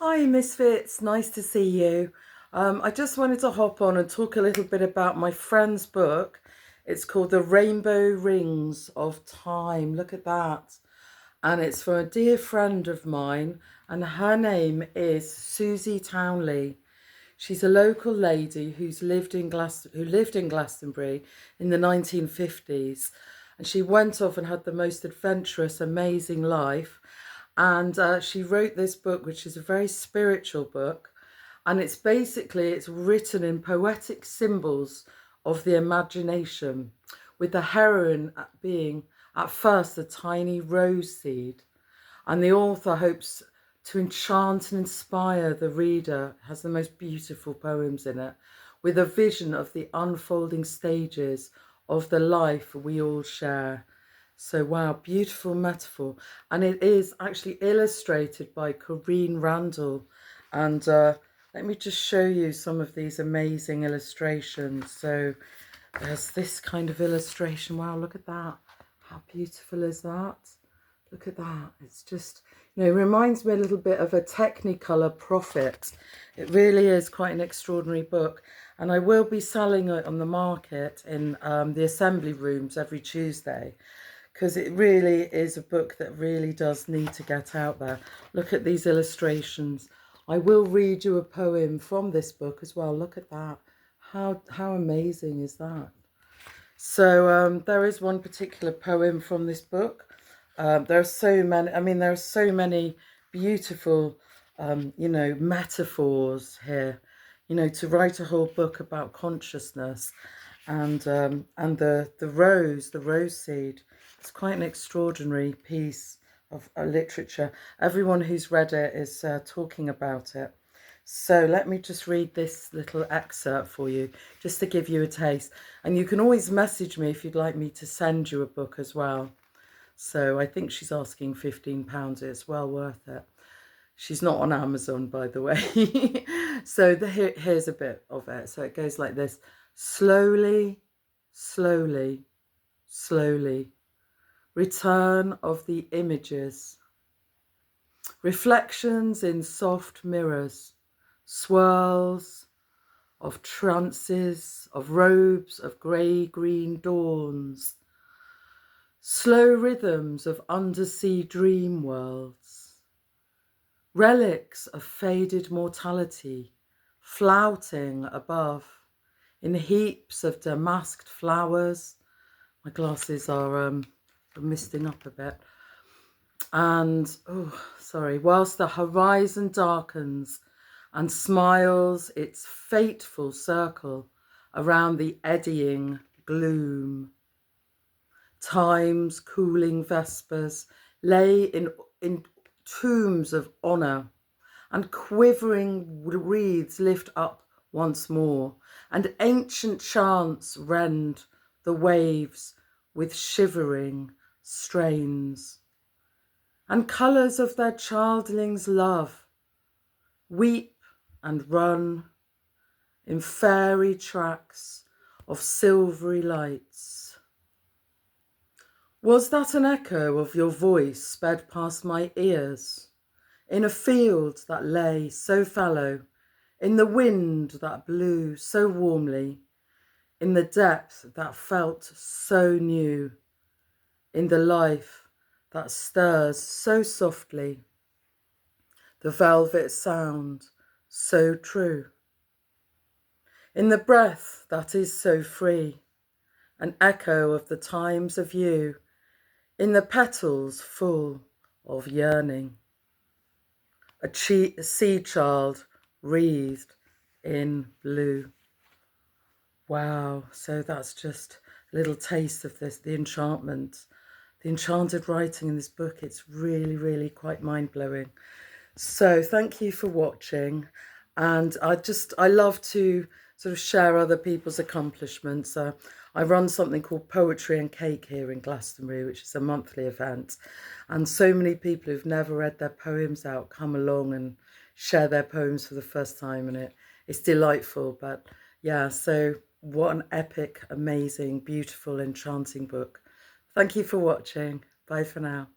Hi Misfits, nice to see you. I just wanted to hop on and talk a little bit about my friend's book. It's called The Rainbow Rings of Time. Look at that. And it's from a dear friend of mine, and her name is Suzi Townley. She's a local lady who lived in Glastonbury in the 1950s, and she went off and had the most adventurous, amazing life. And she wrote this book, which is a very spiritual book, and it's written in poetic symbols of the imagination, with the heroine being at first a tiny rose seed. And the author hopes to enchant and inspire the reader, has the most beautiful poems in it, with a vision of the unfolding stages of the life we all share. So, wow, beautiful metaphor. And it is actually illustrated by Corinne Randall. And let me just show you some of these amazing illustrations. So there's this kind of illustration. Wow, look at that. How beautiful is that? Look at that. It's just, it reminds me a little bit of a Technicolor Prophet. It really is quite an extraordinary book. And I will be selling it on the market in the assembly rooms every Tuesday, because it really is a book that really does need to get out there. Look at these illustrations. I will read you a poem from this book as well. Look at that. How amazing is that? So there is one particular poem from this book. There are so many, there are so many beautiful, metaphors here, to write a whole book about consciousness and the rose seed. It's quite an extraordinary piece of literature. Everyone who's read it is talking about it. So let me just read this little excerpt for you, just to give you a taste. And you can always message me if you'd like me to send you a book as well. So I think she's asking £15. It's well worth it. She's not on Amazon, by the way. So here's a bit of it. So it goes like this. Slowly, slowly, slowly. Return of the images. Reflections in soft mirrors. Swirls of trances, of robes of grey-green dawns. Slow rhythms of undersea dream worlds. Relics of faded mortality, flouting above, in heaps of damasked flowers. My glasses are misting up a bit. And, whilst the horizon darkens and smiles its fateful circle around the eddying gloom. Time's cooling vespers lay in tombs of honour, and quivering wreaths lift up once more, and ancient chants rend the waves with shivering strains. And colours of their childlings' love weep and run in fairy tracks of silvery lights. Was that an echo of your voice sped past my ears, in a field that lay so fallow, in the wind that blew so warmly, in the depth that felt so new, in the life that stirs so softly, the velvet sound so true, in the breath that is so free, an echo of the times of you, in the petals full of yearning, a sea child wreathed in blue. Wow, so that's just a little taste of this, the enchantment, the enchanted writing in this book. It's really, really quite mind-blowing. So thank you for watching. And I love to sort of share other people's accomplishments. I run something called Poetry and Cake here in Glastonbury, which is a monthly event. And so many people who've never read their poems out come along and share their poems for the first time. And it's delightful. But yeah, so what an epic, amazing, beautiful, enchanting book. Thank you for watching. Bye for now.